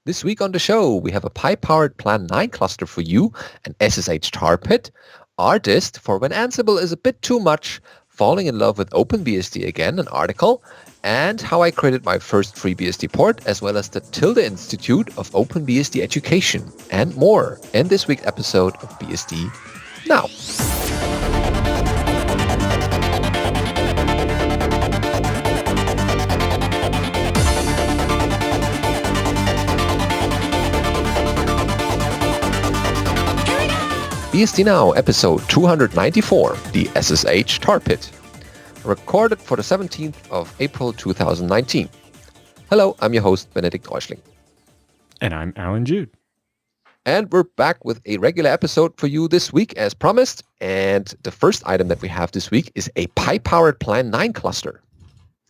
This week on the show, we have a Pi-powered Plan 9 cluster for you, an SSH Tarpit, rdist for when Ansible is a bit too much, falling in love with OpenBSD again, an article, and how I created my first FreeBSD port, as well as the Tilde Institute of OpenBSD education, and more in this week's episode of BSD Now. BSD Now, episode 294, the SSH Tarpit, recorded for the 17th of April 2019. Hello, I'm your host, Benedikt Reuschling. And I'm Alan Jude. And we're back with a regular episode for you this week, as promised. And the first item that we have this week is a Pi-powered Plan 9 cluster.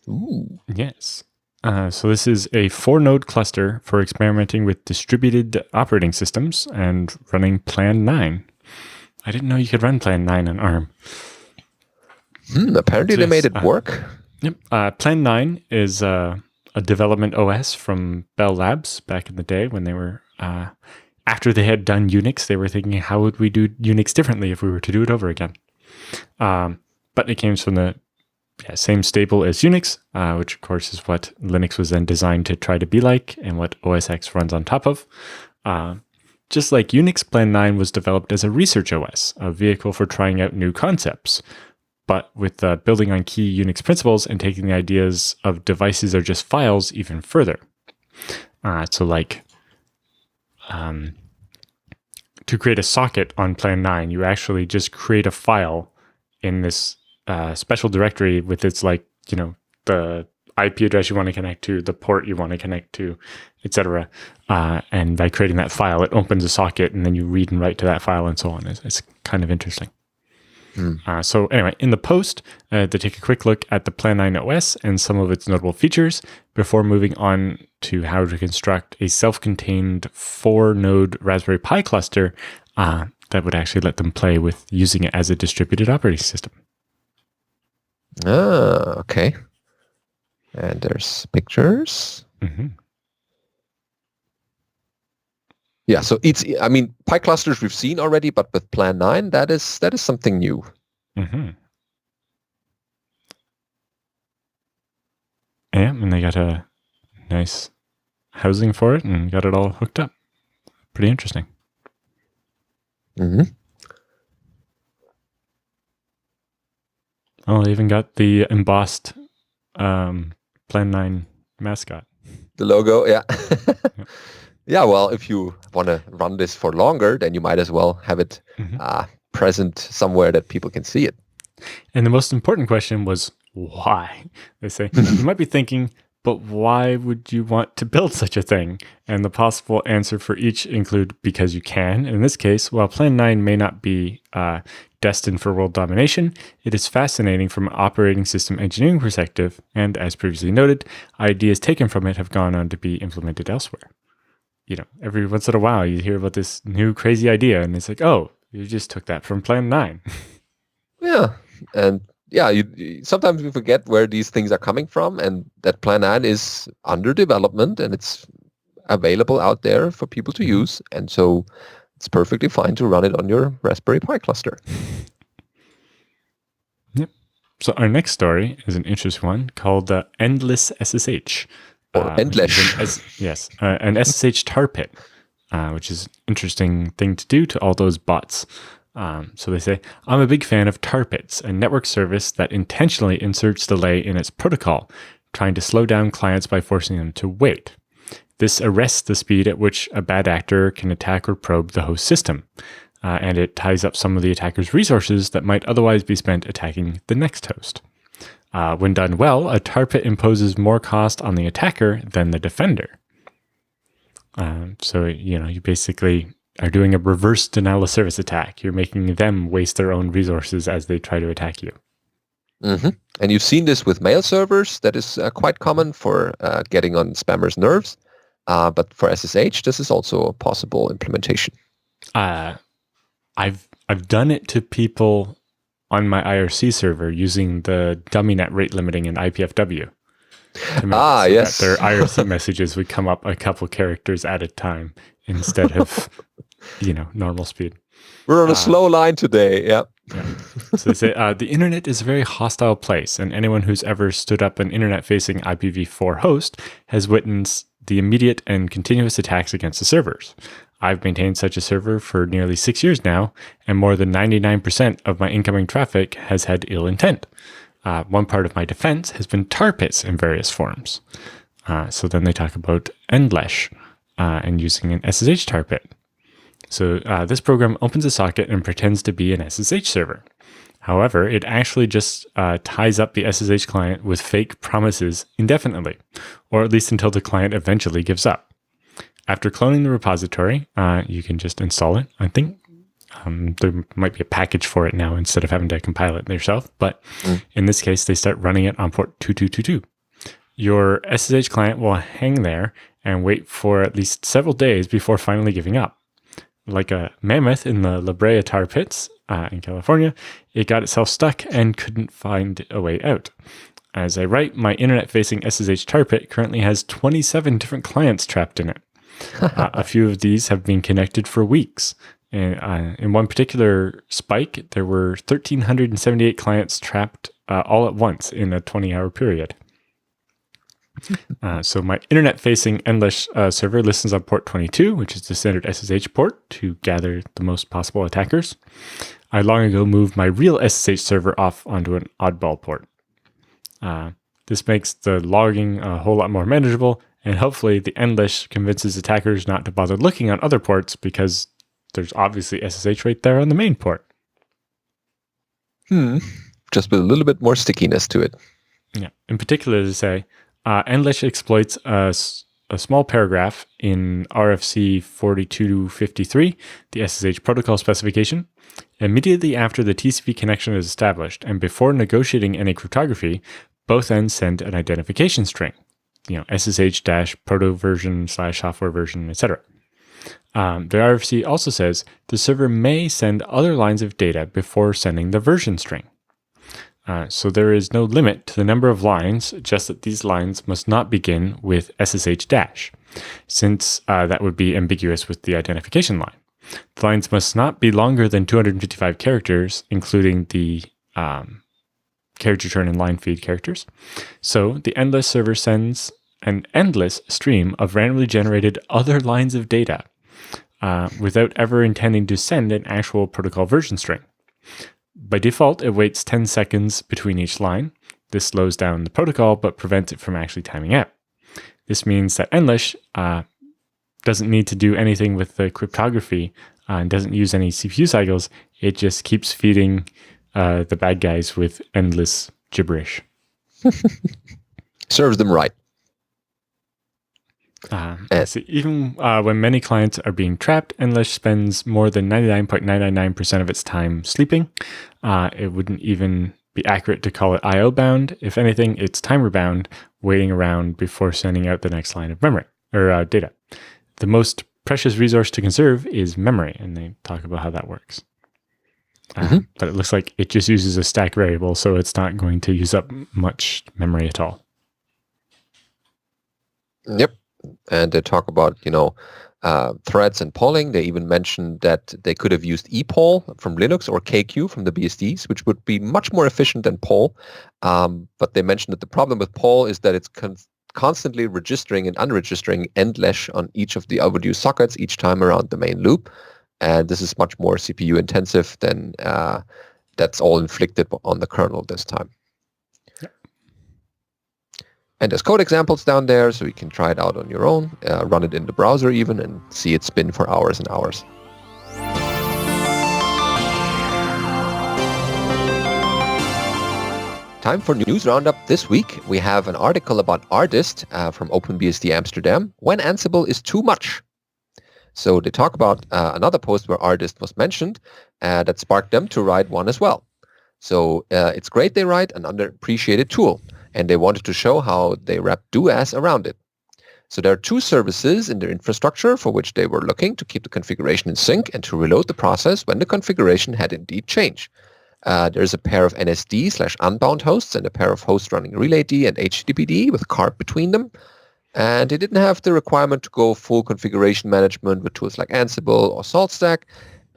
Ooh. Yes. So this is a 4-node cluster for experimenting with distributed operating systems and running Plan 9. I didn't know you could run Plan 9 on ARM. Apparently they made it work. Yep. Plan 9 is a development OS from Bell Labs back in the day when they were, after they had done Unix, they were thinking, how would we do Unix differently if we were to do it over again? But it came from the same stable as Unix, which of course is what Linux was then designed to try to be like and what OS X runs on top of. Just like Unix, Plan 9 was developed as a research OS, a vehicle for trying out new concepts, but with building on key Unix principles and taking the ideas of devices are just files even further. To create a socket on Plan 9, you actually just create a file in this special directory with its the IP address you want to connect to, the port you want to connect to, etc. And by creating that file, it opens a socket, and then you read and write to that file, and so on. It's kind of interesting. So anyway, in the post, they take a quick look at the Plan 9 OS and some of its notable features before moving on to how to construct a self-contained 4-node Raspberry Pi cluster that would actually let them play with using it as a distributed operating system. Okay. And there's pictures. Mm-hmm. Yeah, so Pi clusters we've seen already, but with Plan 9, that is something new. Mm-hmm. Yeah, and they got a nice housing for it and got it all hooked up. Pretty interesting. Mm-hmm. Oh, they even got the embossed Plan 9 mascot. The logo, yeah. Yeah, well, if you want to run this for longer, then you might as well have it present somewhere that people can see it. And the most important question was, why? They say, you might be thinking, but why would you want to build such a thing? And the possible answer for each include because you can. In this case, while Plan 9 may not be destined for world domination, it is fascinating from an operating system engineering perspective, and as previously noted, ideas taken from it have gone on to be implemented elsewhere. Every once in a while you hear about this new crazy idea, and it's like, oh, you just took that from Plan 9. Yeah, and you sometimes we forget where these things are coming from, and that Plan 9 is under development, and it's available out there for people to use, and so it's perfectly fine to run it on your Raspberry Pi cluster. Yep. So our next story is an interesting one called Endless SSH. Or Endless. Yes, an SSH Tarpit, which is an interesting thing to do to all those bots. So they say, I'm a big fan of Tarpits, a network service that intentionally inserts delay in its protocol, trying to slow down clients by forcing them to wait. This arrests the speed at which a bad actor can attack or probe the host system, and it ties up some of the attacker's resources that might otherwise be spent attacking the next host. When done well, a Tarpit imposes more cost on the attacker than the defender. So you basically are doing a reverse denial of service attack. You're making them waste their own resources as they try to attack you. Mm-hmm. And you've seen this with mail servers. That is quite common for getting on spammers' nerves. But for SSH, this is also a possible implementation. I've done it to people on my IRC server using the dummy net rate limiting in IPFW. to make it so that their IRC messages would come up a couple characters at a time instead of, normal speed. We're on a slow line today. Yeah. So they say, the internet is a very hostile place, and anyone who's ever stood up an internet-facing IPv4 host has witnessed the immediate and continuous attacks against the servers. I've maintained such a server for nearly 6 years now, and more than 99% of my incoming traffic has had ill intent. One part of my defense has been Tarpits in various forms. So then they talk about NLesh and using an SSH Tarpit. So this program opens a socket and pretends to be an SSH server. However, it actually just ties up the SSH client with fake promises indefinitely, or at least until the client eventually gives up. After cloning the repository, you can just install it. I think there might be a package for it now instead of having to compile it yourself. But in this case, they start running it on port 2222. Your SSH client will hang there and wait for at least several days before finally giving up. Like a mammoth in the La Brea tar pits in California, it got itself stuck and couldn't find a way out. As I write, my internet-facing SSH Tarpit currently has 27 different clients trapped in it. A few of these have been connected for weeks. In one particular spike, there were 1,378 clients trapped all at once in a 20-hour period. So my internet-facing NLesh server listens on port 22, which is the standard SSH port, to gather the most possible attackers. I long ago moved my real SSH server off onto an oddball port. This makes the logging a whole lot more manageable, and hopefully the NLesh convinces attackers not to bother looking on other ports because there's obviously SSH right there on the main port. Just with a little bit more stickiness to it. Yeah. In particular, they say, NLesh exploits a small paragraph in RFC 4253, the SSH protocol specification, immediately after the TCP connection is established and before negotiating any cryptography. Both ends send an identification string, SSH-proto version / software version, etc. The RFC also says the server may send other lines of data before sending the version string. So there is no limit to the number of lines, just that these lines must not begin with SSH-, since that would be ambiguous with the identification line. The lines must not be longer than 255 characters, including the character return and line feed characters. So the NLesh server sends an endless stream of randomly generated other lines of data without ever intending to send an actual protocol version string. By default, it waits 10 seconds between each line. This slows down the protocol, but prevents it from actually timing out. This means that NLesh doesn't need to do anything with the cryptography and doesn't use any CPU cycles. It just keeps feeding the bad guys with endless gibberish. Serves them right. So even when many clients are being trapped, NLesh spends more than 99.999% of its time sleeping. It wouldn't even be accurate to call it IO bound. If anything, it's timer bound, waiting around before sending out the next line of memory or data. The most precious resource to conserve is memory, and they talk about how that works. But it looks like it just uses a stack variable, so it's not going to use up much memory at all. Yep. And they talk about, threads and polling. They even mentioned that they could have used epoll from Linux or KQ from the BSDs, which would be much more efficient than poll. But they mentioned that the problem with poll is that it's constantly registering and unregistering NLesh on each of the overdue sockets each time around the main loop. And this is much more CPU intensive than that's all inflicted on the kernel this time. Yep. And there's code examples down there, so you can try it out on your own, run it in the browser even, and see it spin for hours and hours. Time for news roundup this week. We have an article about rdist from OpenBSD Amsterdam, when Ansible is too much. So they talk about another post where rdist was mentioned that sparked them to write one as well. So it's great they write an underappreciated tool, and they wanted to show how they wrap doas around it. So there are two services in their infrastructure for which they were looking to keep the configuration in sync and to reload the process when the configuration had indeed changed. There's a pair of NSD/unbound hosts and a pair of hosts running RelayD and HTTPD with CARP between them. And it didn't have the requirement to go full configuration management with tools like Ansible or SaltStack.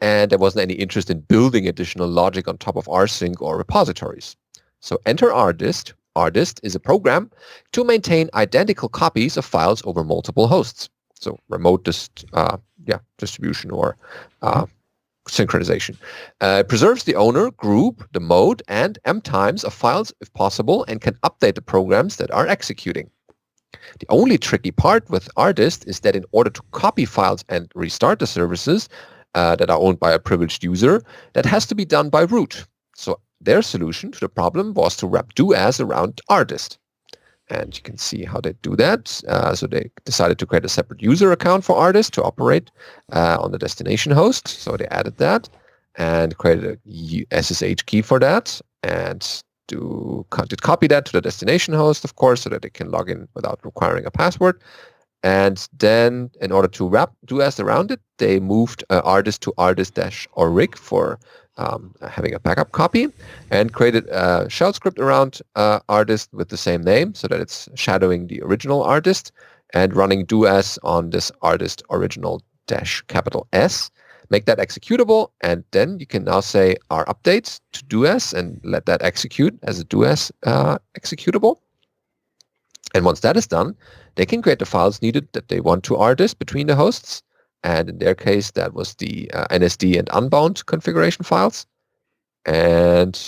And there wasn't any interest in building additional logic on top of rsync or repositories. So enter rdist. Rdist is a program to maintain identical copies of files over multiple hosts. So remote distribution or synchronization. It preserves the owner, group, the mode, and mtimes of files if possible, and can update the programs that are executing. The only tricky part with rdist is that in order to copy files and restart the services that are owned by a privileged user, that has to be done by root. So their solution to the problem was to wrap doas around rdist. And you can see how they do that. So they decided to create a separate user account for rdist to operate on the destination host. So they added that and created a SSH key for that and did copy that to the destination host, of course, so that they can log in without requiring a password. And then in order to wrap doas around it, they moved rdist to rdist-orig for having a backup copy, and created a shell script around rdist with the same name so that it's shadowing the original rdist and running doas on this rdist original -S. Make that executable, and then you can now say rupdate to doas and let that execute as a doas executable. And once that is done, they can create the files needed that they want to rdist between the hosts. And in their case, that was the NSD and unbound configuration files. And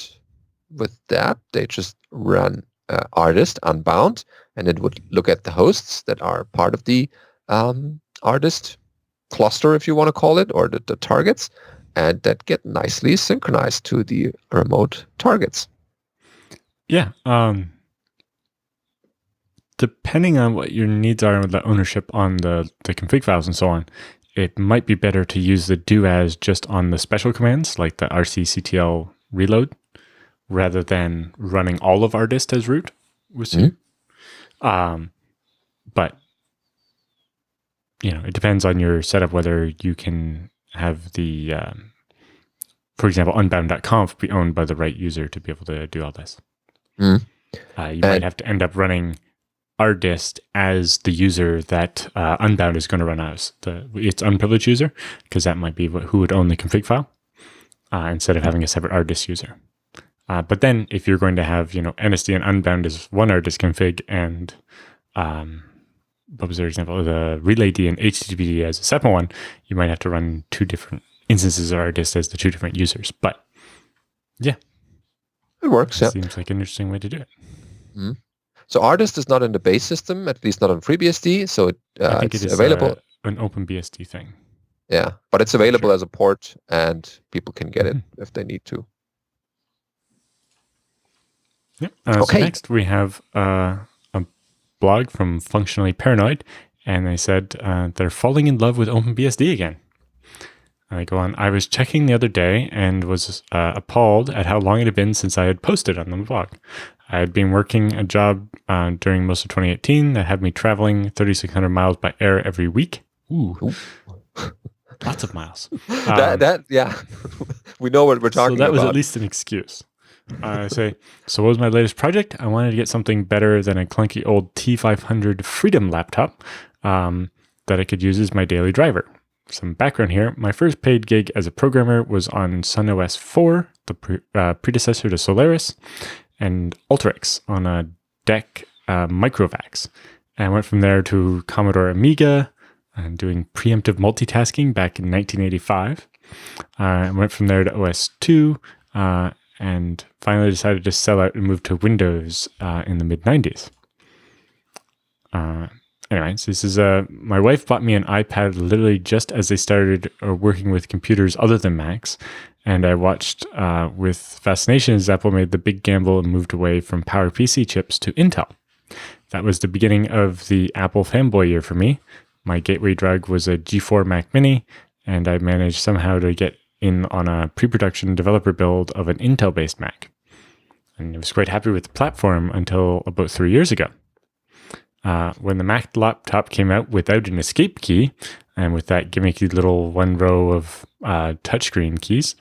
with that, they just run rdist unbound, and it would look at the hosts that are part of the rdist cluster, if you want to call it, or the targets, and that get nicely synchronized to the remote targets. Yeah. Depending on what your needs are with the ownership on the config files and so on, it might be better to use the doas just on the special commands like the rcctl reload rather than running all of rdist as root with C. But it depends on your setup whether you can have the, for example, unbound.conf be owned by the right user to be able to do all this. You might have to end up running rdist as the user that unbound is going to run as its unprivileged user, because that might be who would own the config file instead of having a separate rdist user. But then if you're going to have NSD and unbound as one rdist config and what was their example? The RelayD and HTTPD as a separate one, you might have to run two different instances of rdist as the two different users. But yeah, it works. Yeah, seems like an interesting way to do it. So rdist is not in the base system, at least not on FreeBSD. So I think it's it is available. An OpenBSD thing. Yeah, but it's available as a port, and people can get it if they need to. Yep. So next we have a blog from Functionally Paranoid, and they said they're falling in love with OpenBSD again. I go on, I was checking the other day and was appalled at how long it had been since I had posted on the blog. I had been working a job during most of 2018 that had me traveling 3,600 miles by air every week. Ooh. Lots of miles. Yeah, we know what we're talking about. So that was at least an excuse. I say, so what was my latest project? I wanted to get something better than a clunky old T500 Freedom laptop that I could use as my daily driver. Some background here. My first paid gig as a programmer was on SunOS 4, the predecessor to Solaris, and Alteryx on a DEC Microvax. And I went from there to Commodore Amiga and doing preemptive multitasking back in 1985. I went from there to OS2 and finally decided to sell out and move to Windows in the mid-90s. Anyways, this is my wife bought me an iPad literally just as they started working with computers other than Macs, and I watched with fascination as Apple made the big gamble and moved away from PowerPC chips to Intel. That was the beginning of the Apple fanboy year for me. My gateway drug was a G4 Mac Mini, and I managed somehow to get in on a pre-production developer build of an Intel-based Mac. And I was quite happy with the platform until about 3 years ago. When the Mac laptop came out without an escape key, and with that gimmicky little one row of touchscreen keys,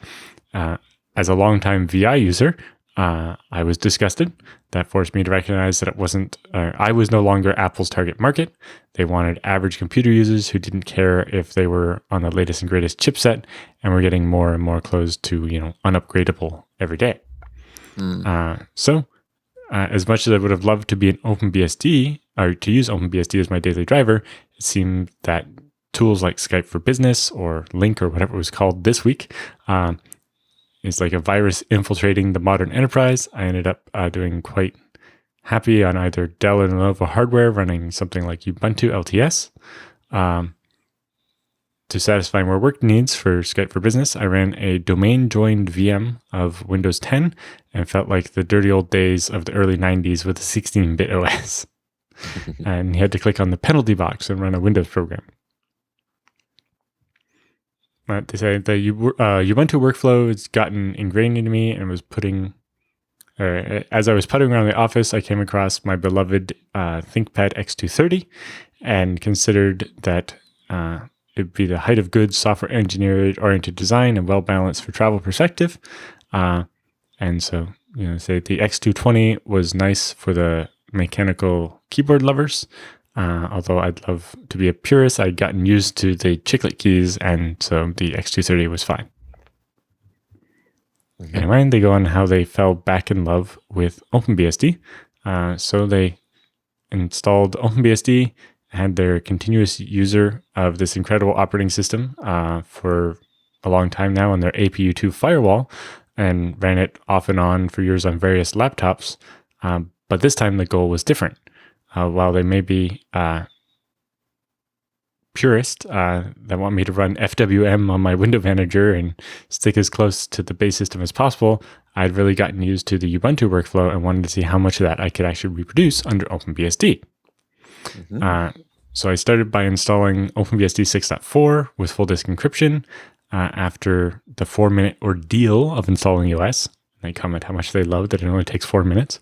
as a longtime VI user, I was disgusted. That forced me to recognize that I was no longer Apple's target market. They wanted average computer users who didn't care if they were on the latest and greatest chipset, and were getting more and more close to unupgradable every day. So as much as I would have loved to be an OpenBSD or to use OpenBSD as my daily driver, it seemed that tools like Skype for Business or Link or whatever it was called this week is like a virus infiltrating the modern enterprise. I ended up doing quite happy on either Dell or Lenovo hardware running something like Ubuntu LTS. To satisfy more work needs for Skype for Business, I ran a domain-joined VM of Windows 10 and felt like the dirty old days of the early 90s with a 16-bit OS. And you had to click on the penalty box and run a Windows program. They say the Ubuntu workflow has gotten ingrained into me, and as I was puttering around the office, I came across my beloved ThinkPad X230 and considered that it'd be the height of good software engineer-oriented design and well-balanced for travel perspective. And so, say the X220 was nice for the mechanical keyboard lovers. Although I'd love to be a purist, I'd gotten used to the chiclet keys, and so the X230 was fine. Anyway, they go on how they fell back in love with OpenBSD. So they installed OpenBSD, had their continuous user of this incredible operating system for a long time now on their APU2 firewall, and ran it off and on for years on various laptops. But this time the goal was different. While they may be purist that want me to run FWM on my window manager and stick as close to the base system as possible, I'd really gotten used to the Ubuntu workflow and wanted to see how much of that I could actually reproduce under OpenBSD. So I started by installing OpenBSD 6.4 with full disk encryption after the 4-minute ordeal of installing OS. They comment how much they love that it only takes 4 minutes.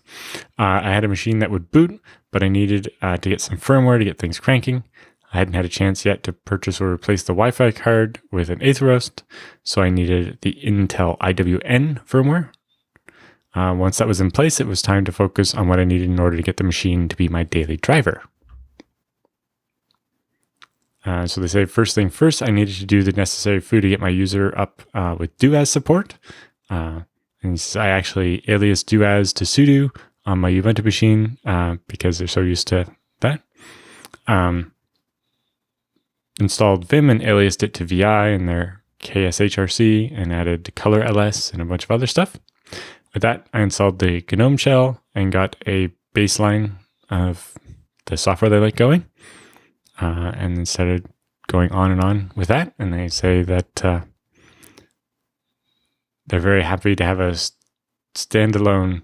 I had a machine that would boot, but I needed to get some firmware to get things cranking. I hadn't had a chance yet to purchase or replace the Wi-Fi card with an Atheroast, so I needed the Intel IWN firmware. Once that was in place, it was time to focus on what I needed in order to get the machine to be my daily driver. So they say, first thing first, I needed to do the necessary foo to get my user up with doas support. And I actually aliased doas to sudo on my Ubuntu machine because they're so used to that. Installed Vim and aliased it to VI in their KSHRC and added color ls and a bunch of other stuff. With that, I installed the GNOME shell and got a baseline of the software they like going. And then started going on and on with that. And they say that they're very happy to have a standalone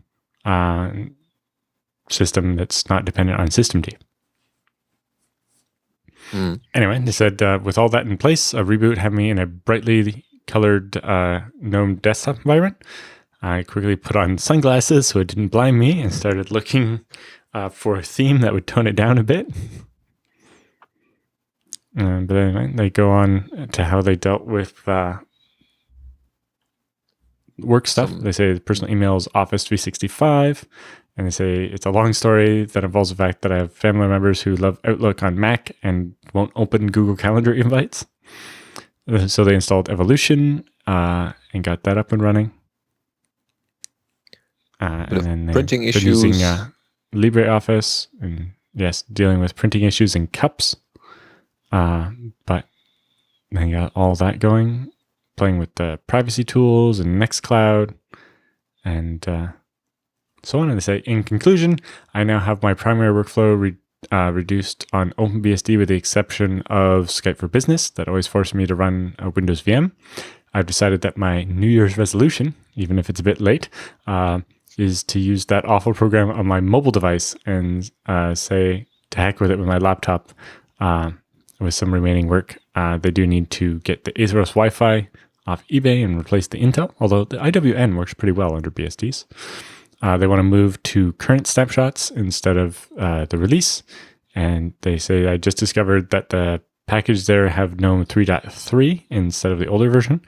system that's not dependent on systemd. Anyway, they said with all that in place, a reboot had me in a brightly colored GNOME desktop environment. I quickly put on sunglasses so it didn't blind me and started looking for a theme that would tone it down a bit. But anyway, they go on to how they dealt with work stuff. They say the personal email is Office 365, and they say it's a long story that involves the fact that I have family members who love Outlook on Mac and won't open Google Calendar invites. So they installed Evolution and got that up and running. And then printing issues. Using LibreOffice and yes, dealing with printing issues in cups. But they got all that going, playing with the privacy tools and Nextcloud and so on. And they say, in conclusion, I now have my primary workflow reduced on OpenBSD with the exception of Skype for Business that always forced me to run a Windows VM. I've decided that my New Year's resolution, even if it's a bit late, is to use that awful program on my mobile device and say to heck with it with my laptop. With some remaining work, they do need to get the Atheros Wi-Fi off eBay and replace the Intel, although the IWN works pretty well under BSDs. They want to move to current snapshots instead of the release. And they say, I just discovered that the package there have GNOME 3.3 instead of the older version,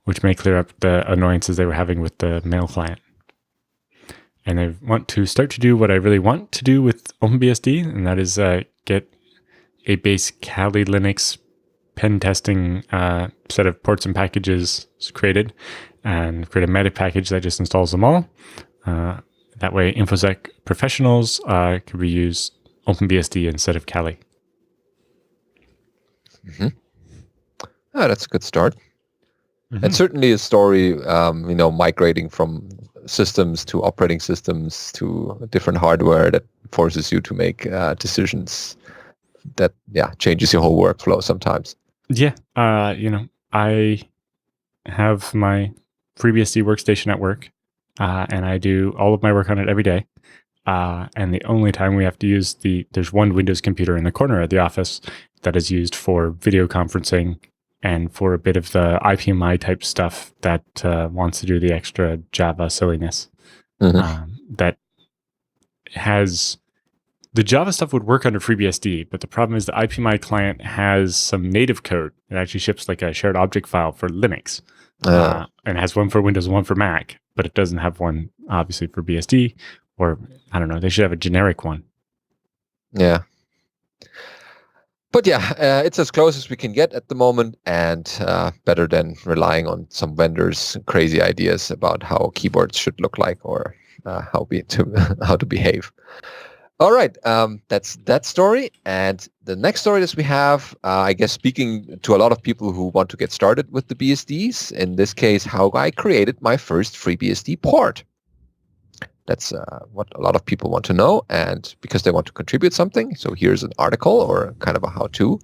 which may clear up the annoyances they were having with the mail client. And I want to start to do what I really want to do with OpenBSD, and that is get a base Kali Linux pen testing set of ports and packages created, and create a meta package that just installs them all. That way, InfoSec professionals could reuse OpenBSD instead of Kali. Mm-hmm. Oh, that's a good start. Mm-hmm. And certainly a story, migrating from systems to operating systems to different hardware that forces you to make decisions that, changes your whole workflow sometimes. Yeah. I have my FreeBSD workstation at work, and I do all of my work on it every day. And the only time we have to use there's one Windows computer in the corner of the office that is used for video conferencing and for a bit of the IPMI type stuff that wants to do the extra Java silliness. Mm-hmm. That has the Java stuff would work under FreeBSD, but the problem is the IPMI client has some native code. It actually ships like a shared object file for Linux, and has one for Windows and one for Mac, but it doesn't have one obviously for BSD, or I don't know. They should have a generic one. Yeah. But it's as close as we can get at the moment, and better than relying on some vendors' crazy ideas about how keyboards should look like or how to behave. All right, that's that story. And the next story that we have, I guess, speaking to a lot of people who want to get started with the BSDs, in this case, how I created my first FreeBSD port. That's what a lot of people want to know, and because they want to contribute something. So here's an article or kind of a how-to.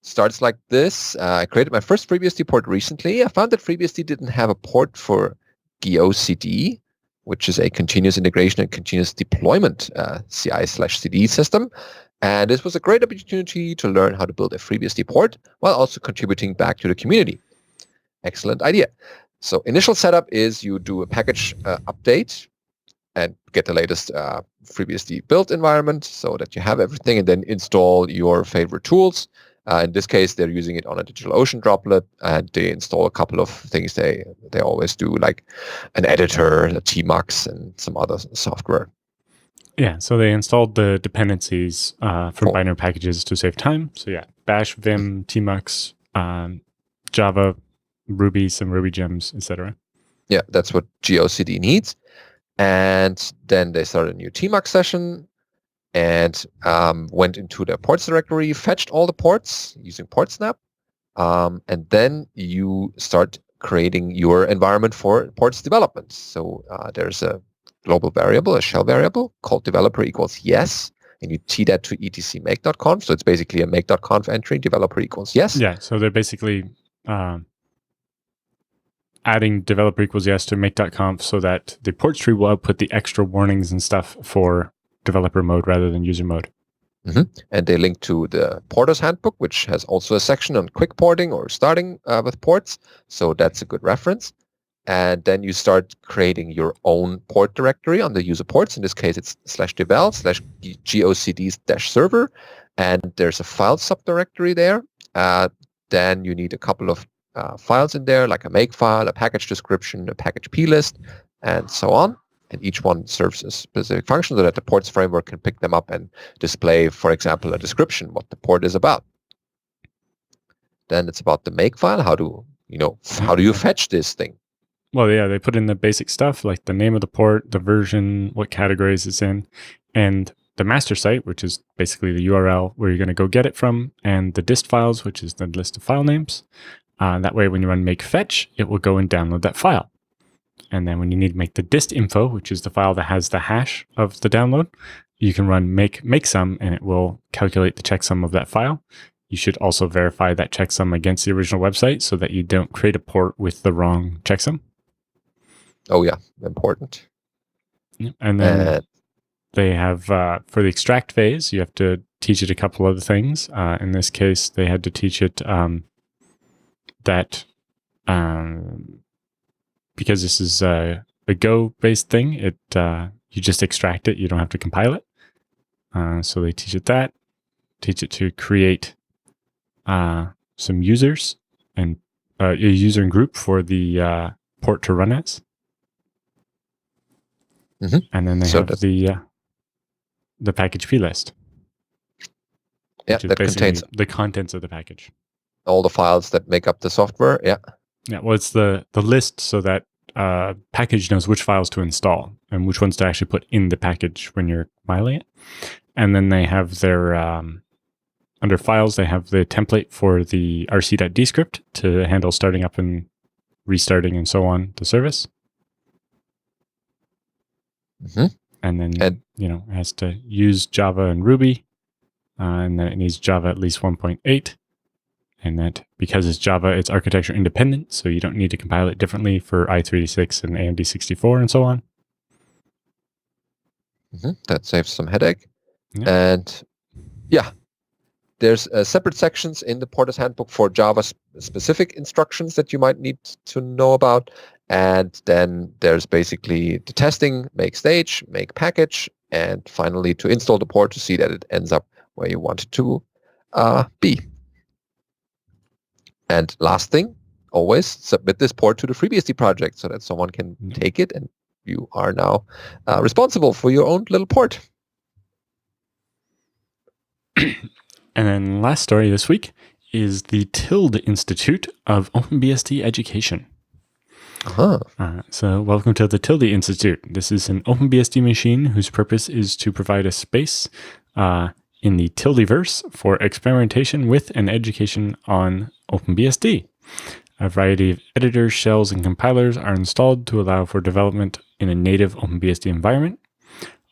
Starts like this. I created my first FreeBSD port recently. I found that FreeBSD didn't have a port for GOCD, which is a continuous integration and continuous deployment CI/CD system. And this was a great opportunity to learn how to build a FreeBSD port while also contributing back to the community. Excellent idea. So initial setup is you do a package update and get the latest FreeBSD build environment so that you have everything, and then install your favorite tools. In this case, they're using it on a DigitalOcean droplet, and they install a couple of things they always do, like an editor, a tmux, and some other software. Yeah, so they installed the dependencies for binary packages to save time. So Bash, Vim, tmux, Java, Ruby, some Ruby gems, etc. Yeah, that's what GOCD needs. And then they started a new tmux session and went into the ports directory, fetched all the ports using portsnap, and then you start creating your environment for ports development. So there's a global variable, a shell variable called developer equals yes, and you tee that to etc make.conf. So it's basically a make.conf entry, developer equals yes. Yeah, so they're basically adding developer equals yes to make.conf so that the ports tree will output the extra warnings and stuff for developer mode rather than user mode. Mm-hmm. And they link to the Porter's Handbook, which has also a section on quick porting or starting with ports. So that's a good reference. And then you start creating your own port directory on the user ports. In this case, it's /devel/gocds-server. And there's a file subdirectory there. Then you need a couple of files in there, like a make file, a package description, a package plist, and so on. And each one serves a specific function so that the ports framework can pick them up and display, for example, a description, what the port is about. Then it's about the make file. How do you fetch this thing? Well, yeah, they put in the basic stuff like the name of the port, the version, what categories it's in, and the master site, which is basically the URL where you're going to go get it from, and the dist files, which is the list of file names. That way, when you run make fetch, it will go and download that file. And then when you need to make the dist info, which is the file that has the hash of the download, you can run make sum, and it will calculate the checksum of that file. You should also verify that checksum against the original website so that you don't create a port with the wrong checksum. Oh yeah, important. And then they have, for the extract phase, you have to teach it a couple other things. In this case, they had to teach it that because this is a Go-based thing, you just extract it. You don't have to compile it. So they teach it that, teach it to create some users and a user and group for the port to run as. Mm-hmm. And then they have the package plist. Yeah, that contains the contents of the package. All the files that make up the software. Yeah. Yeah, well, it's the list so that package knows which files to install and which ones to actually put in the package when you're compiling it. And then they have their, under files, they have the template for the rc.d script to handle starting up and restarting and so on the service. Mm-hmm. And then, it has to use Java and Ruby. And then it needs Java at least 1.8. And that because it's Java, it's architecture independent, so you don't need to compile it differently for i386 and AMD 64 and so on. Mm-hmm. That saves some headache. Yeah. And there's separate sections in the Porter's Handbook for Java-specific instructions that you might need to know about. And then there's basically the testing, make stage, make package, and finally to install the port to see that it ends up where you want it to be. And last thing, always submit this port to the FreeBSD project so that someone can take it and you are now responsible for your own little port. And then last story this week is the Tilde Institute of OpenBSD Education. Uh-huh. So welcome to the Tilde Institute. This is an OpenBSD machine whose purpose is to provide a space in the Tildeverse for experimentation with and education on OpenBSD. A variety of editors, shells, and compilers are installed to allow for development in a native OpenBSD environment.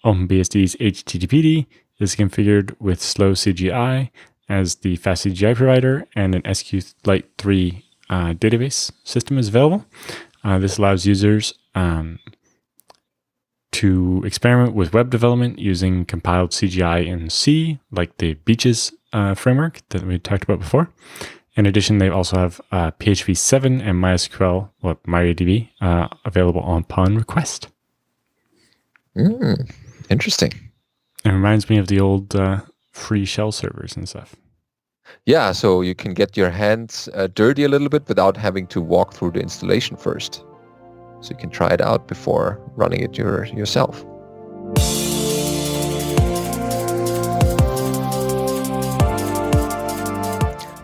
OpenBSD's HTTPD is configured with slow CGI as the fast CGI provider, and an SQLite 3 database system is available. This allows users to experiment with web development using compiled CGI in C, like the Beaches framework that we talked about before. In addition, they also have PHP 7 and MySQL, or MariaDB, available upon request. Interesting. It reminds me of the old free shell servers and stuff. Yeah, so you can get your hands dirty a little bit without having to walk through the installation first. So you can try it out before running it yourself.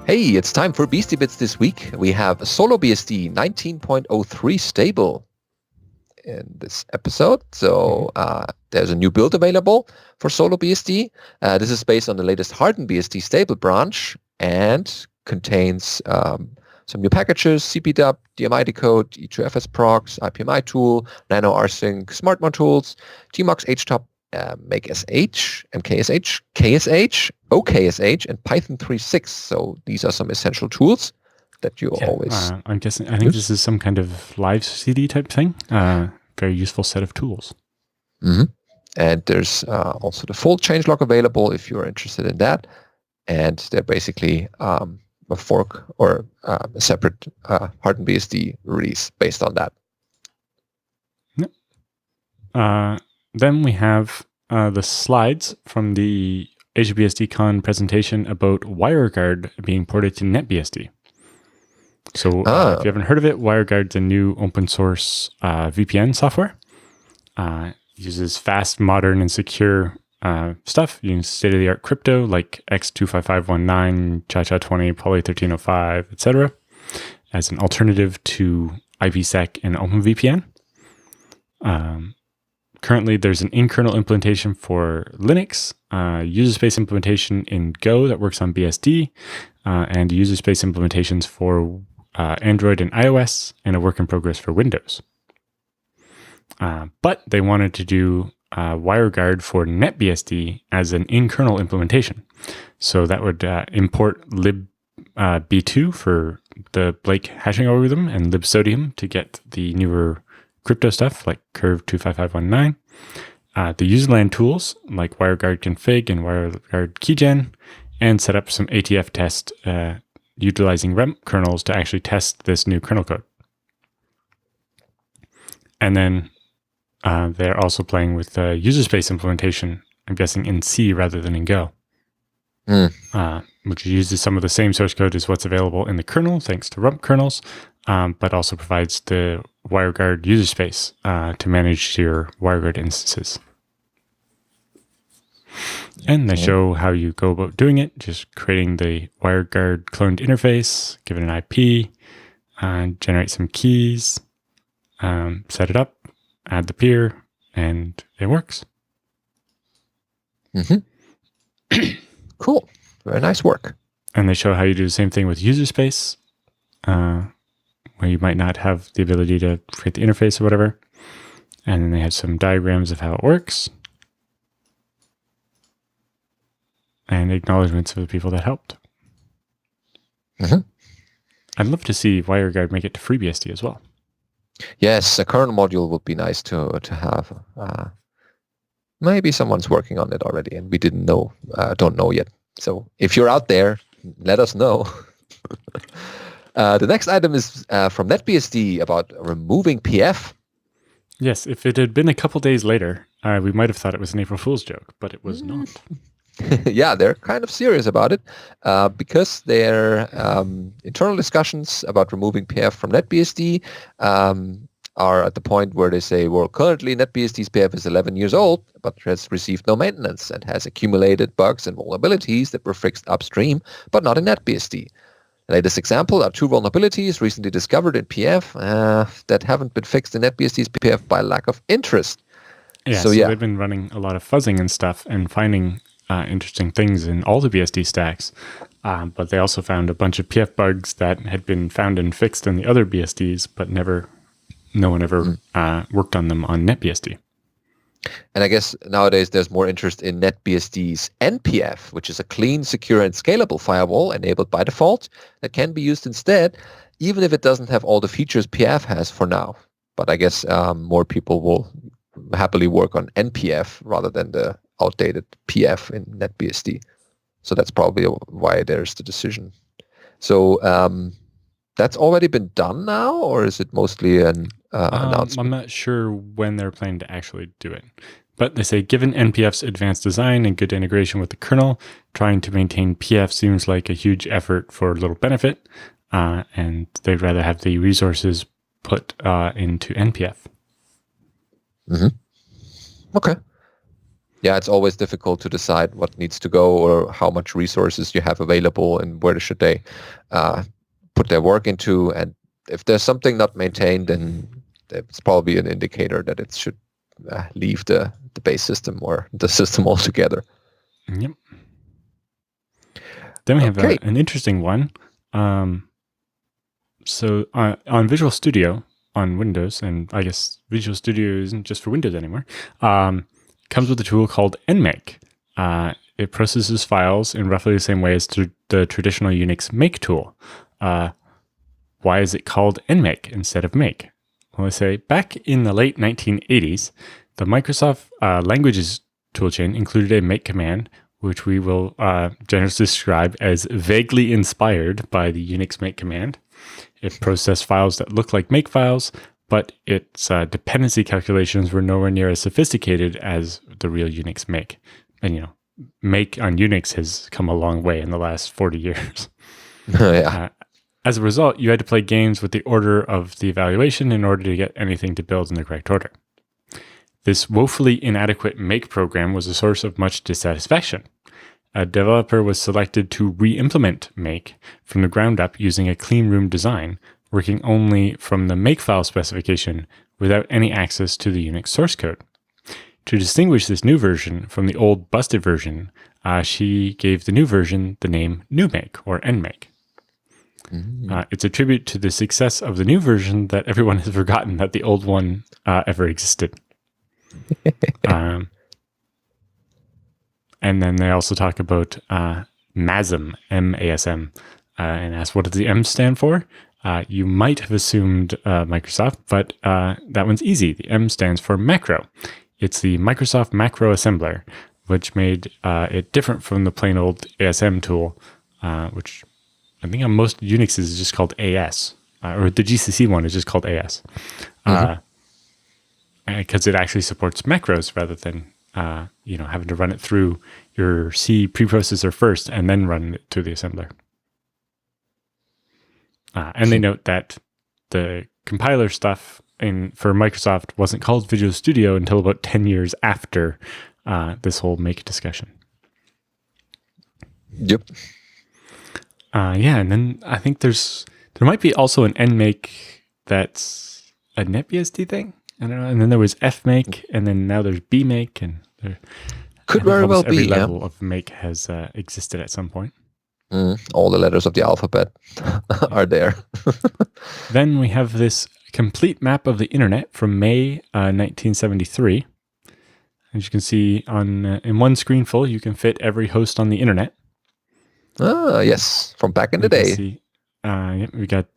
Hey, it's time for Beasty Bits this week. We have Solo BSD 19.03 stable in this episode. So there's a new build available for Solo BSD. This is based on the latest hardened BSD stable branch and contains some new packages, CPDUB, DMI decode, E2FS procs, IPMI tool, nano rsync, smart modules, tmux htop, make sh, mksh, ksh, oksh, and Python 3.6. So these are some essential tools that you always I'm guessing. I think this is some kind of live CD type thing. Very useful set of tools. Mm-hmm. And there's also the full changelog available if you're interested in that. And they're basically a fork or a separate hardened BSD release based on that. Yep. Then we have the slides from the HBSDCon presentation about WireGuard being ported to NetBSD. So if you haven't heard of it, WireGuard's a new open source VPN software. Uses fast, modern, and secure stuff. You use state-of-the-art crypto like X25519, Cha-Cha20, Poly1305, etc. as an alternative to IPsec and OpenVPN. Currently, there's an in-kernel implementation for Linux, user space implementation in Go that works on BSD, and user space implementations for Android and iOS, and a work in progress for Windows. But they wanted to do WireGuard for NetBSD as an in-kernel implementation. So that would import libb2 for the Blake hashing algorithm and libsodium to get the newer crypto stuff like Curve 25519. The userland tools like WireGuard config and WireGuard keygen, and set up some ATF test utilizing REMP kernels to actually test this new kernel code. And then they're also playing with user space implementation I'm guessing in C rather than in Go, which uses some of the same source code as what's available in the kernel, thanks to rump kernels, but also provides the WireGuard user space to manage your WireGuard instances. And they show how you go about doing it, just creating the WireGuard cloned interface, give it an IP, generate some keys, set it up, add the peer, and it works. Cool. Very nice work. And they show how you do the same thing with user space, where you might not have the ability to create the interface or whatever. And then they have some diagrams of how it works. And acknowledgements of the people that helped. I'd love to see WireGuard make it to FreeBSD as well. Yes, a kernel module would be nice to have. Maybe someone's working on it already, and we don't know yet. So if you're out there, let us know. The next item is from NetBSD about removing PF. Yes, if it had been a couple days later, we might have thought it was an April Fool's joke, but it was not. Yeah, they're kind of serious about it because their internal discussions about removing PF from NetBSD are at the point where they say, well, currently NetBSD's PF is 11 years old, but has received no maintenance and has accumulated bugs and vulnerabilities that were fixed upstream, but not in NetBSD. The latest example are two vulnerabilities recently discovered in PF that haven't been fixed in NetBSD's PF by lack of interest. Yeah, so they've been running a lot of fuzzing and stuff and finding interesting things in all the BSD stacks, but they also found a bunch of PF bugs that had been found and fixed in the other BSDs, but no one ever worked on them on NetBSD. And I guess nowadays there's more interest in NetBSD's NPF, which is a clean, secure, and scalable firewall enabled by default that can be used instead, even if it doesn't have all the features PF has for now. But I guess more people will happily work on NPF rather than the outdated PF in NetBSD. So that's probably why there's the decision. So that's already been done now, or is it mostly an announcement? I'm not sure when they're planning to actually do it. But they say, given NPF's advanced design and good integration with the kernel, trying to maintain PF seems like a huge effort for little benefit, and they'd rather have the resources put into NPF. Okay. Yeah, it's always difficult to decide what needs to go or how much resources you have available and where should they put their work into. And if there's something not maintained, then it's probably an indicator that it should leave the base system or the system altogether. Yep. Then we have an interesting one. So on Visual Studio on Windows, and I guess Visual Studio isn't just for Windows anymore, comes with a tool called nmake. It processes files in roughly the same way as the traditional Unix make tool. Why is it called nmake instead of make? Well, I say back in the late 1980s, the Microsoft languages toolchain included a make command, which we will generously describe as vaguely inspired by the Unix make command. It processed files that look like make files, but its dependency calculations were nowhere near as sophisticated as the real Unix make. And, make on Unix has come a long way in the last 40 years. Yeah. As a result, you had to play games with the order of the evaluation in order to get anything to build in the correct order. This woefully inadequate make program was a source of much dissatisfaction. A developer was selected to re-implement make from the ground up using a clean room design, working only from the makefile specification without any access to the Unix source code. To distinguish this new version from the old busted version, she gave the new version the name newmake or nmake. It's a tribute to the success of the new version that everyone has forgotten that the old one ever existed. And then they also talk about MASM, M-A-S-M, and ask, what does the M stand for? You might have assumed Microsoft, but that one's easy. The M stands for macro. It's the Microsoft Macro Assembler, which made it different from the plain old ASM tool, which I think on most Unixes is just called AS, or the GCC one is just called AS, because it actually supports macros rather than having to run it through your C preprocessor first and then run it through the assembler. And they note that the compiler stuff for Microsoft wasn't called Visual Studio until about 10 years after this whole Make discussion. Yep. And then I think there might be also an NMake that's a NetBSD thing. I don't know. And then there was FMake, and then now there's BMake, and could very well be. Every level of Make has existed at some point. All the letters of the alphabet are there. Then we have this complete map of the internet from May 1973. As you can see in one screenful, you can fit every host on the internet. Yes, from back in the day. We got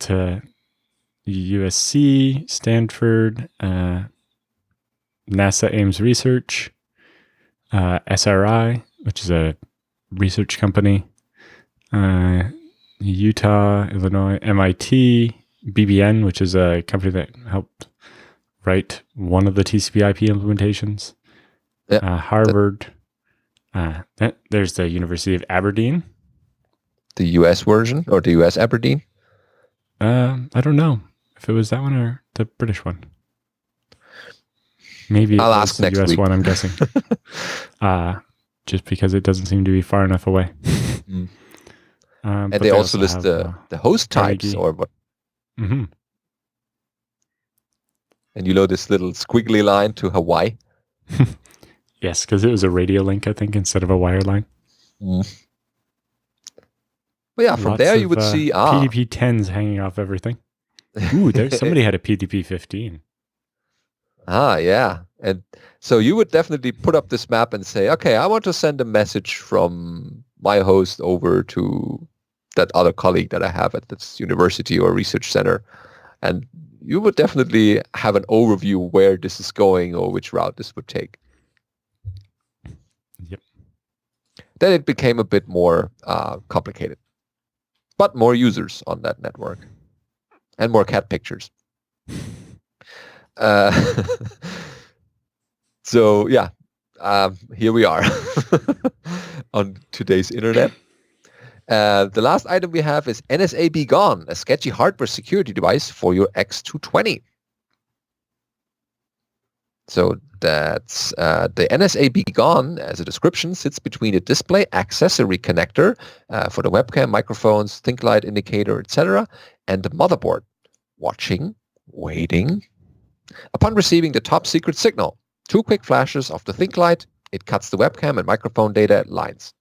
USC, Stanford, NASA Ames Research, SRI, which is a research company, Utah, Illinois, MIT, BBN, which is a company that helped write one of the TCP/IP implementations, Harvard. There's the University of Aberdeen. The US version, or the US Aberdeen? I don't know if it was that one or the British one. Maybe I'll ask the next US week. one, I'm guessing. Just because it doesn't seem to be far enough away. And they also list the host types or what. Mm-hmm. And this little squiggly line to Hawaii. Yes, because it was a radio link, I think, instead of a wire line. Well, yeah, from there you would see PDP-10s hanging off everything. Ooh, somebody had a PDP-15. Yeah. And so you would definitely put up this map and say, okay, I want to send a message from my host over to that other colleague that I have at this university or research center. And you would definitely have an overview where this is going or which route this would take. Yep. Then it became a bit more complicated. But more users on that network. And more cat pictures. So, yeah. Here we are on today's internet. The last item we have is NSA Be Gone, a sketchy hardware security device for your X220. So that's the NSA Be Gone, as a description, sits between a display accessory connector for the webcam, microphones, think light indicator, etc., and the motherboard. Watching, waiting. Upon receiving the top secret signal, 2 quick flashes of the think light, it cuts the webcam and microphone data lines.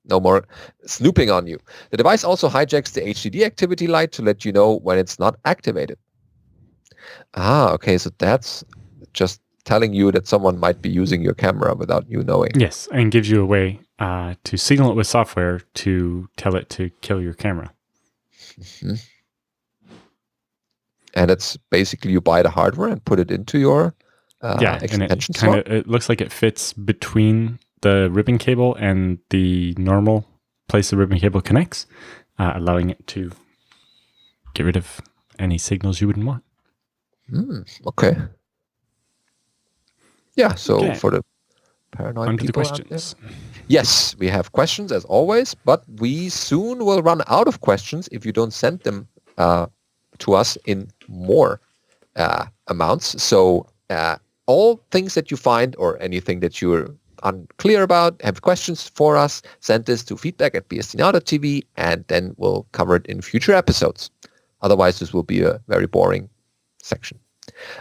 No more snooping on you. The device also hijacks the HDD activity light to let you know when it's not activated. Okay, so that's just telling you that someone might be using your camera without you knowing. Yes, and gives you a way to signal it with software to tell it to kill your camera. Mm-hmm. And it's basically you buy the hardware and put it into your extension slot. It looks like it fits between the ribbon cable and the normal place the ribbon cable connects, allowing it to get rid of any signals you wouldn't want. Okay. Yeah, so for the paranoid onto people the questions. out there. Yes, we have questions as always, but we soon will run out of questions if you don't send them to us in more amounts. So all things that you find or anything that you're unclear about, have questions for us, send this to feedback@bsdnow.tv, and then we'll cover it in future episodes. Otherwise, this will be a very boring section.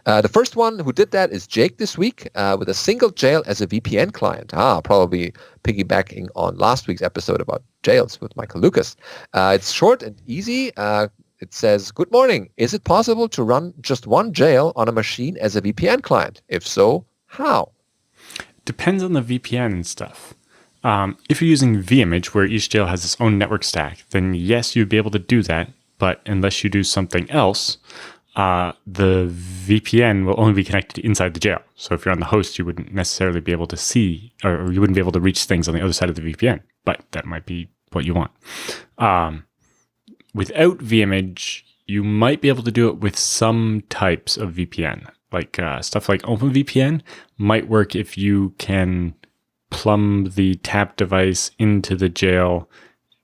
The first one who did that is Jake this week with a single jail as a VPN client. Probably piggybacking on last week's episode about jails with Michael Lucas. It's short and easy. It says, good morning. Is it possible to run just one jail on a machine as a VPN client? If so, how? Depends on the VPN and stuff. If you're using vImage, where each jail has its own network stack, then yes, you'd be able to do that. But unless you do something else, the VPN will only be connected inside the jail. So if you're on the host, you wouldn't necessarily be able to see, or you wouldn't be able to reach things on the other side of the VPN. But that might be what you want. Without vImage, you might be able to do it with some types of VPN. like stuff like OpenVPN might work if you can plumb the tap device into the jail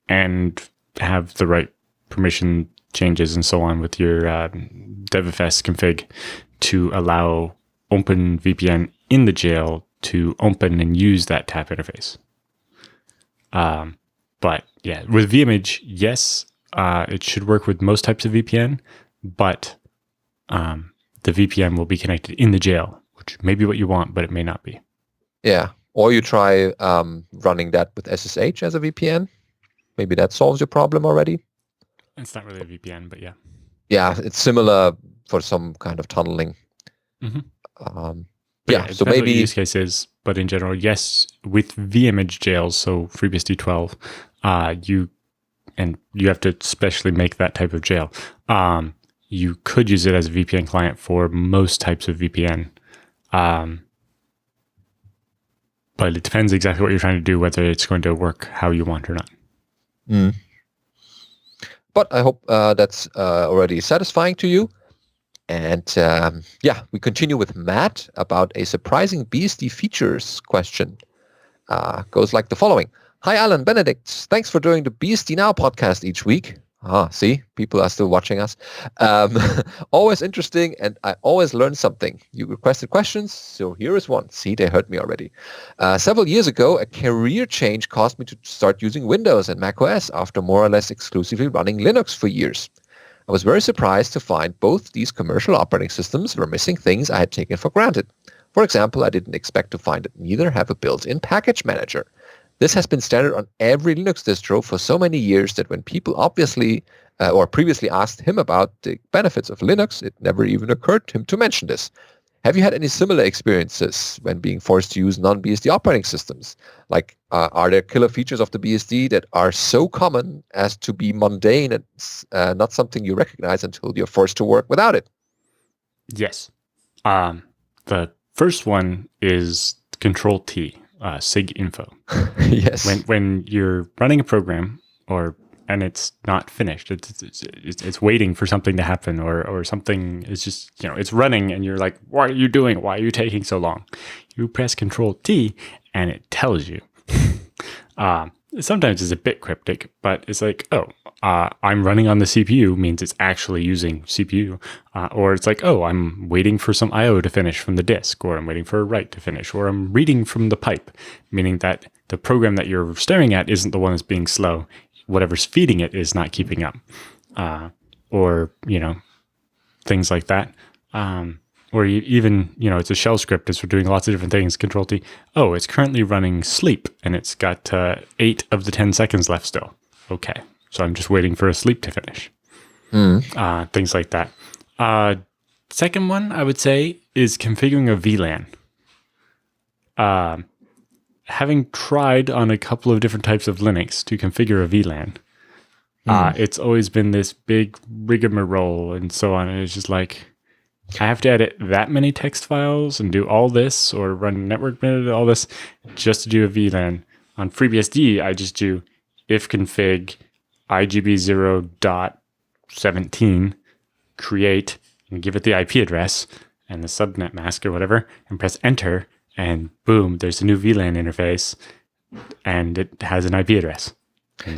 and have the right permission changes and so on with your devfs config to allow OpenVPN in the jail to open and use that tap interface. But yeah, with vimage, yes, it should work with most types of VPN, but the VPN will be connected in the jail, which may be what you want, but it may not be. Yeah. Or you try running that with SSH as a VPN. Maybe that solves your problem already. It's not really a VPN, but yeah. Yeah, it's similar for some kind of tunneling. Mm-hmm. Yeah, so maybe what the use case is, but in general, yes, with vimage jails, so FreeBSD 12, you have to specially make that type of jail. You could use it as a VPN client for most types of VPN. But it depends exactly what you're trying to do, whether it's going to work how you want or not. Mm. But I hope that's already satisfying to you. And we continue with Matt about a surprising BSD features question. Goes like the following. Hi, Alan Benedict. Thanks for doing the BSD Now podcast each week. See, people are still watching us. Always interesting, and I always learn something. You requested questions, so here is one. See, they heard me already. Several years ago, a career change caused me to start using Windows and macOS after more or less exclusively running Linux for years. I was very surprised to find both these commercial operating systems were missing things I had taken for granted. For example, I didn't expect to find that neither have a built-in package manager. This has been standard on every Linux distro for so many years that when people obviously or previously asked him about the benefits of Linux, it never even occurred to him to mention this. Have you had any similar experiences when being forced to use non-BSD operating systems? Like, are there killer features of the BSD that are so common as to be mundane and not something you recognize until you're forced to work without it? Yes. The first one is Control-T. SIG info. Yes. When you're running a program and it's not finished, it's waiting for something to happen or something is just, it's running and you're like, what are you doing? Why are you taking so long? You press Control-T and it tells you. Sometimes it's a bit cryptic, but it's like, I'm running on the CPU means it's actually using CPU. Or it's like, I'm waiting for some I/O to finish from the disk, or I'm waiting for a write to finish, or I'm reading from the pipe, meaning that the program that you're staring at isn't the one that's being slow. Whatever's feeding it is not keeping up. Or things like that. Or even, it's a shell script. It's for doing lots of different things. Control-T. It's currently running sleep, and it's got 8 of the 10 seconds left still. Okay, so I'm just waiting for a sleep to finish. Things like that. Second one, I would say, is configuring a VLAN. Having tried on a couple of different types of Linux to configure a VLAN, it's always been this big rigmarole and so on. And it's just like, I have to edit that many text files and do all this or run network minute, all this just to do a VLAN. On FreeBSD, I just do ifconfig igb0.17 create and give it the IP address and the subnet mask or whatever and press enter and boom, there's a new VLAN interface and it has an IP address.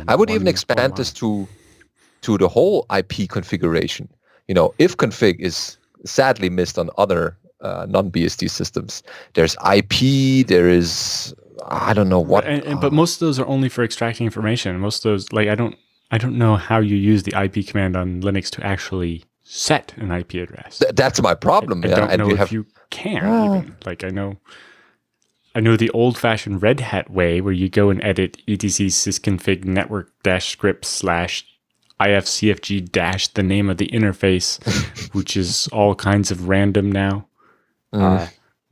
I would even expand this to the whole IP configuration. Ifconfig is sadly missed on other non-BSD systems. There's IP, there is, I don't know what. But most of those are only for extracting information. Most of those, like, I don't know how you use the IP command on Linux to actually set an IP address. That's my problem. I don't know if you can even. Like, I know the old-fashioned Red Hat way where you go and edit etc sysconfig network-script/ifcfg- the name of the interface, which is all kinds of random now.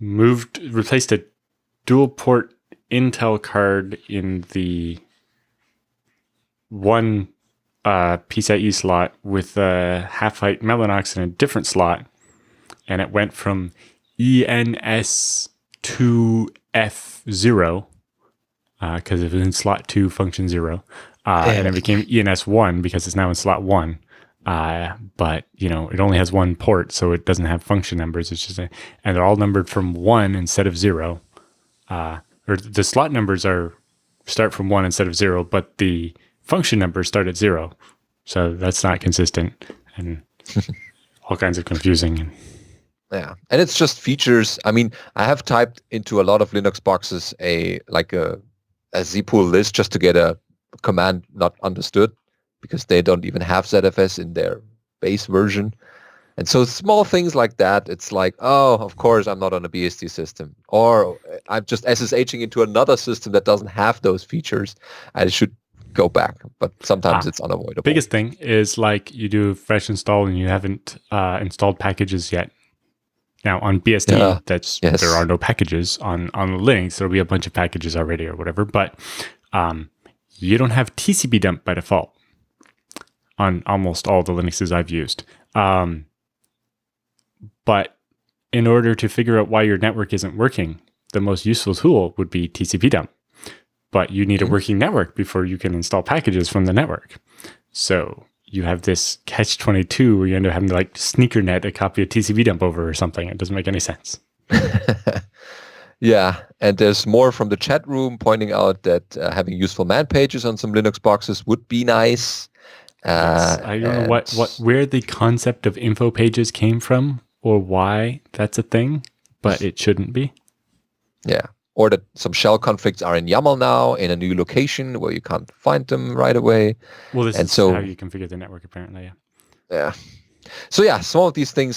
Replaced a dual port Intel card in the one PCIe slot with a half-height Mellanox in a different slot, and it went from ENS to F0 because it was in slot 2 function 0, and it became ENS1 because it's now in slot 1. but it only has one port, so it doesn't have function numbers. It's just and they're all numbered from 1 instead of 0. Or the slot numbers start from 1 instead of 0, but the function numbers start at 0. So that's not consistent and all kinds of confusing. Yeah, and it's just features. I mean, I have typed into a lot of Linux boxes a zpool list just to get a command not understood, because they don't even have ZFS in their base version. And so small things like that, it's like, oh, of course I'm not on a BSD system, or I'm just SSHing into another system that doesn't have those features. I should go back, but sometimes it's unavoidable. Biggest thing is like you do fresh install and you haven't installed packages yet. Now on BSD, there are no packages. On Linux, there'll be a bunch of packages already or whatever, but you don't have TCP dump by default on almost all the Linuxes I've used. But in order to figure out why your network isn't working, the most useful tool would be TCP dump. But you need a working network before you can install packages from the network. So you have this catch-22 where you end up having to like sneakernet a copy of TCP dump over or something. It doesn't make any sense. Yeah, and there's more from the chat room pointing out that having useful man pages on some Linux boxes would be nice. Yes, I don't know where the concept of info pages came from or why that's a thing, but it shouldn't be. Yeah, or that some shell conflicts are in YAML now in a new location where you can't find them right away. Well, this is how you configure the network, apparently. Yeah. So yeah, some of these things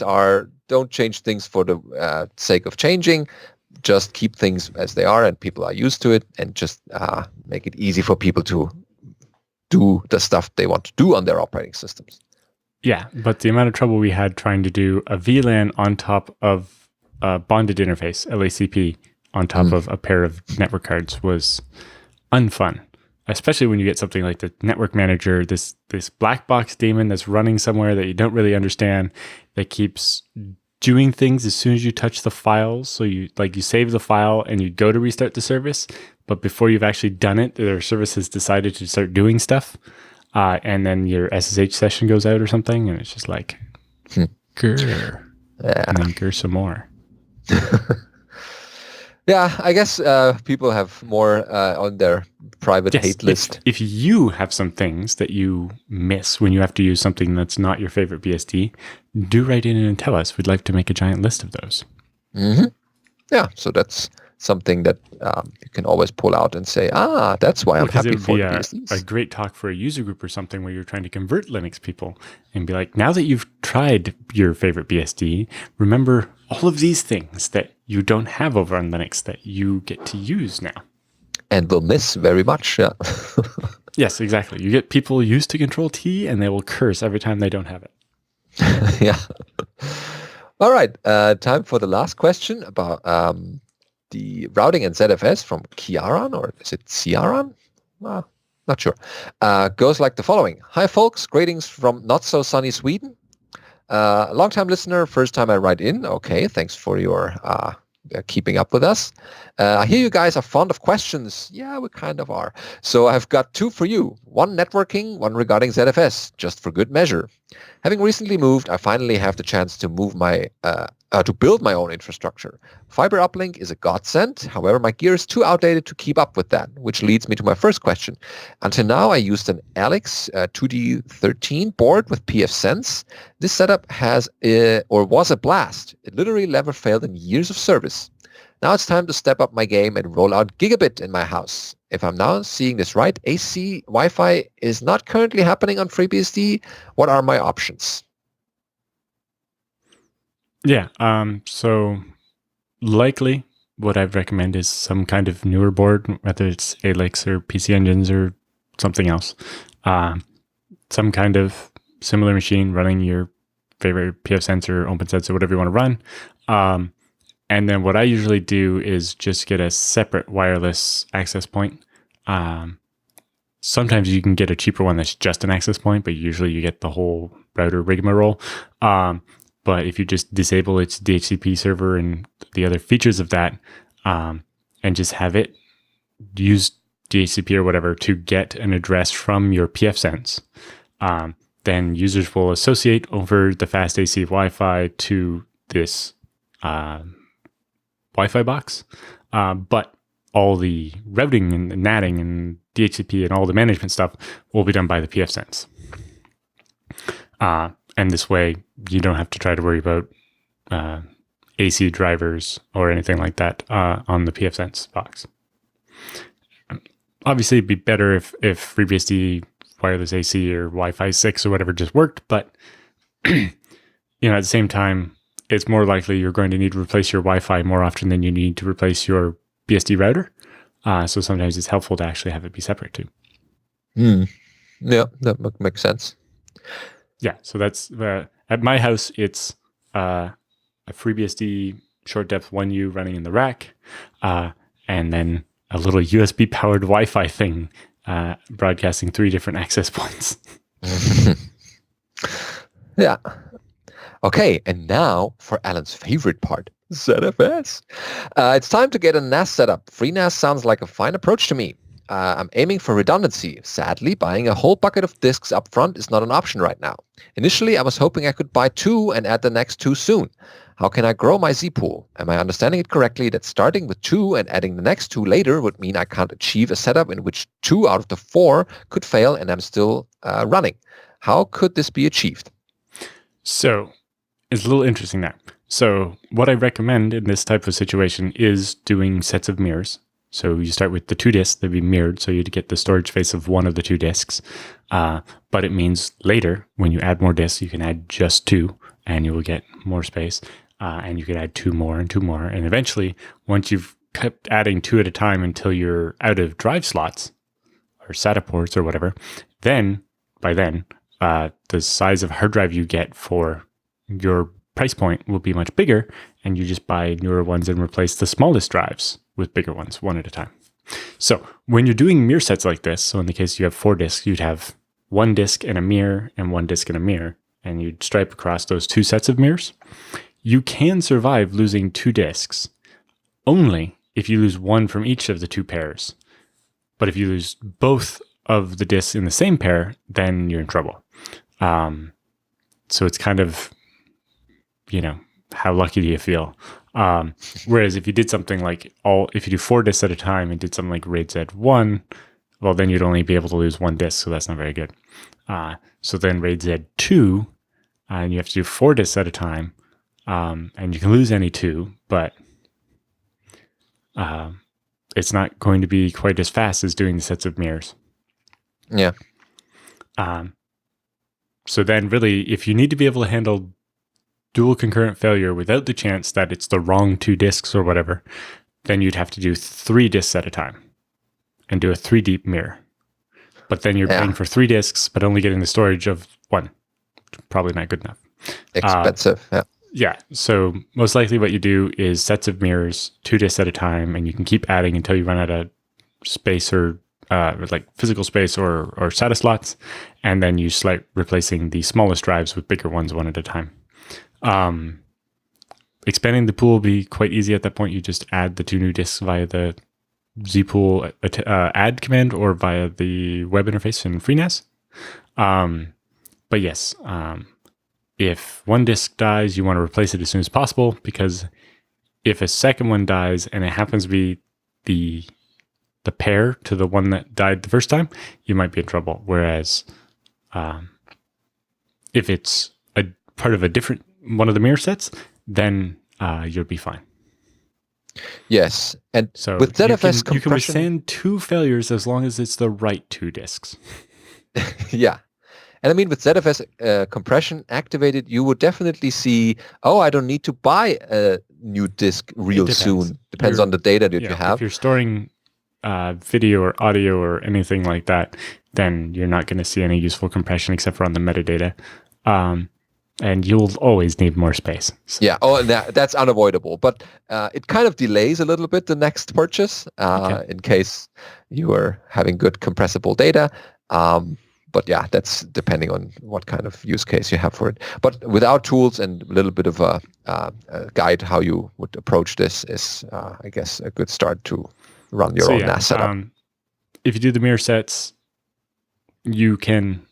don't change things for the sake of changing. Just keep things as they are, and people are used to it, and just make it easy for people to do the stuff they want to do on their operating systems. Yeah, but the amount of trouble we had trying to do a VLAN on top of a bonded interface, LACP, on top of a pair of network cards was unfun, especially when you get something like the network manager, this black box daemon that's running somewhere that you don't really understand, that keeps doing things as soon as you touch the files. So you save the file and you go to restart the service, but before you've actually done it, their service has decided to start doing stuff. And then your SSH session goes out or something, and it's just like, grr. Yeah. And then grr some more. Yeah, I guess people have more on their private hate list. If you have some things that you miss when you have to use something that's not your favorite BSD, do write in and tell us. We'd like to make a giant list of those. Mm-hmm. Yeah, so that's something that you can always pull out and say, that's why I'm happy for BSDs. A great talk for a user group or something where you're trying to convert Linux people and be like, now that you've tried your favorite BSD, remember all of these things that you don't have over on Linux that you get to use now. And will miss very much, yeah. Yes, exactly. You get people used to Control-T and they will curse every time they don't have it. Yeah. All right, time for the last question about the routing and ZFS from Kiaran, or is it Ciaran? Not sure. Goes like the following. Hi, folks. Greetings from not-so-sunny Sweden. Long-time listener, first time I write in. Okay, thanks for your keeping up with us. I hear you guys are fond of questions. Yeah, we kind of are. So I've got two for you. One networking, one regarding ZFS, just for good measure. Having recently moved, I finally have the chance to to build my own infrastructure. Fiber uplink is a godsend. However, my gear is too outdated to keep up with that, which leads me to my first question. Until now, I used an Alex 2D13 board with pfSense. This setup was a blast. It literally never failed in years of service. Now it's time to step up my game and roll out gigabit in my house. If I'm now seeing this right, AC Wi-Fi is not currently happening on FreeBSD. What are my options? Yeah, so likely what I'd recommend is some kind of newer board, whether it's Alex or PC Engines or something else. Some kind of similar machine running your favorite pfSense or OpenSense or whatever you want to run. And then what I usually do is just get a separate wireless access point. Sometimes you can get a cheaper one that's just an access point, but usually you get the whole router rigmarole. But if you just disable its DHCP server and the other features of that, and just have it use DHCP or whatever to get an address from your pfSense, then users will associate over the fast AC Wi-Fi to this Wi-Fi box. But all the routing and the NATing and DHCP and all the management stuff will be done by the pfSense. And this way, you don't have to try to worry about AC drivers or anything like that on the pfSense box. Obviously, it'd be better if FreeBSD wireless AC or Wi-Fi 6 or whatever just worked, but at the same time, it's more likely you're going to need to replace your Wi-Fi more often than you need to replace your BSD router. So sometimes it's helpful to actually have it be separate too. Yeah, that makes sense. Yeah, so that's at my house. It's a FreeBSD short depth 1U running in the rack, and then a little USB powered Wi-Fi thing broadcasting 3 different access points. Yeah. Okay, and now for Alan's favorite part, ZFS. It's time to get a NAS set up. FreeNAS sounds like a fine approach to me. I'm aiming for redundancy. Sadly, buying a whole bucket of disks up front is not an option right now. Initially, I was hoping I could buy 2 and add the next 2 soon. How can I grow my Z pool? Am I understanding it correctly that starting with 2 and adding the next 2 later would mean I can't achieve a setup in which 2 out of the 4 could fail and I'm still running? How could this be achieved? So it's a little interesting there. So what I recommend in this type of situation is doing sets of mirrors. So you start with the 2 disks that be mirrored, so you'd get the storage space of one of the 2 disks. But it means later, when you add more disks, you can add just 2, and you will get more space. And you can add 2 more and 2 more. And eventually, once you've kept adding 2 at a time until you're out of drive slots or SATA ports or whatever, then by then, the size of hard drive you get for your price point will be much bigger, and you just buy newer ones and replace the smallest drives with bigger ones, one at a time. So when you're doing mirror sets like this, so in the case you have 4 disks, you'd have 1 disk and a mirror and 1 disk and a mirror, and you'd stripe across those 2 sets of mirrors. You can survive losing 2 disks only if you lose 1 from each of the 2 pairs. But if you lose both of the disks in the same pair, then you're in trouble. So it's kind of, how lucky do you feel? Whereas if you did something like if you do 4 disks at a time and did something like RAID Z1, well, then you'd only be able to lose 1 disk, so that's not very good. So then RAID Z2, and you have to do 4 disks at a time, and you can lose any 2, but it's not going to be quite as fast as doing the sets of mirrors. Yeah. So then really, if you need to be able to handle dual concurrent failure without the chance that it's the wrong 2 disks or whatever, then you'd have to do 3 disks at a time and do a 3 deep mirror. But then you're paying for 3 disks, but only getting the storage of 1. Probably not good enough. Expensive, yeah. Yeah, so most likely what you do is sets of mirrors, 2 disks at a time, and you can keep adding until you run out of space or like physical space or SATA slots, and then you start replacing the smallest drives with bigger ones one at a time. Expanding the pool will be quite easy at that point. You just add the 2 new disks via the zpool add command or via the web interface in FreeNAS. But yes, if 1 disk dies, you want to replace it as soon as possible, because if a second one dies and it happens to be the pair to the one that died the first time, you might be in trouble. Whereas if it's a part of a different one of the mirror sets, then you'll be fine. Yes, and so with ZFS compression, you can withstand 2 failures as long as it's the right 2 disks. Yeah. And I mean, with ZFS compression activated, you would definitely see, I don't need to buy a new disk real soon. Depends on the data that you have. If you're storing video or audio or anything like that, then you're not going to see any useful compression except for on the metadata. And you'll always need more space. So. Yeah, that's unavoidable. But it kind of delays a little bit the next purchase in case you are having good compressible data. But yeah, that's depending on what kind of use case you have for it. But without tools and a little bit of a guide how you would approach this is, I guess, a good start to run your own NAS setup. If you do the mirror sets, you can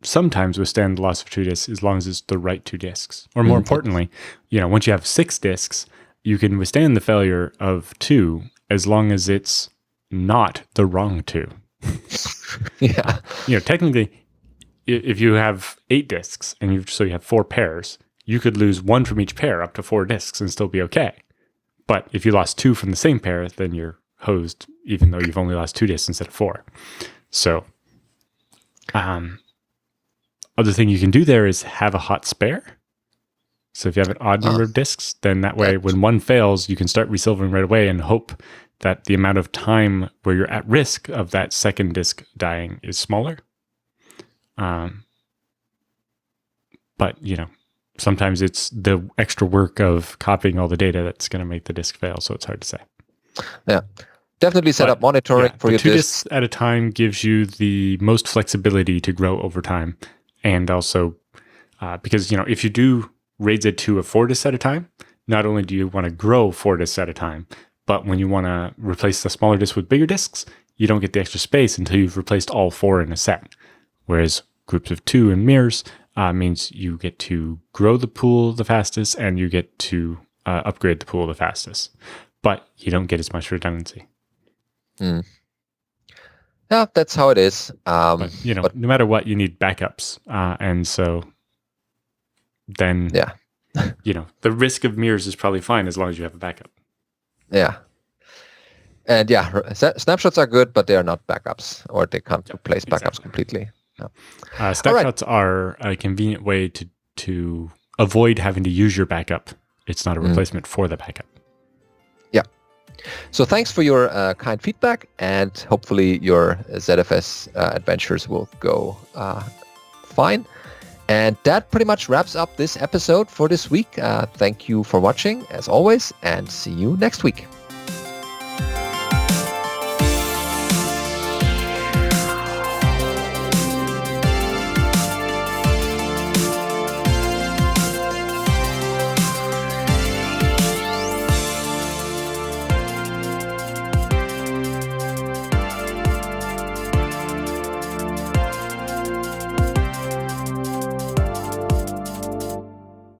sometimes withstand the loss of 2 disks as long as it's the right 2 disks. Or more importantly, once you have 6 disks, you can withstand the failure of 2 as long as it's not the wrong 2. Yeah. Technically, if you have 8 disks and you have 4 pairs, you could lose 1 from each pair up to 4 disks and still be okay. But if you lost 2 from the same pair, then you're hosed, even though you've only lost 2 disks instead of 4. So, other thing you can do there is have a hot spare. So if you have an odd number of disks, then that way when one fails, you can start resilvering right away and hope that the amount of time where you're at risk of that second disk dying is smaller. But, sometimes it's the extra work of copying all the data that's going to make the disk fail, so it's hard to say. Yeah. Definitely set up monitoring for your 2 disks. disks at a time gives you the most flexibility to grow over time. And also, because, if you do RAID Z2 of 4 disks at a time, not only do you want to grow 4 disks at a time, but when you want to replace the smaller disks with bigger disks, you don't get the extra space until you've replaced all 4 in a set. Whereas groups of 2 and mirrors means you get to grow the pool the fastest and you get to upgrade the pool the fastest. But you don't get as much redundancy. Yeah, that's how it is. But, no matter what, you need backups. And so then, the risk of mirrors is probably fine as long as you have a backup. Yeah. And snapshots are good, but they are not backups, or they can't replace backups completely. Yeah. Snapshots are a convenient way to avoid having to use your backup. It's not a replacement for the backup. Yeah. So thanks for your kind feedback, and hopefully your ZFS adventures will go fine. And that pretty much wraps up this episode for this week. Thank you for watching, as always, and see you next week.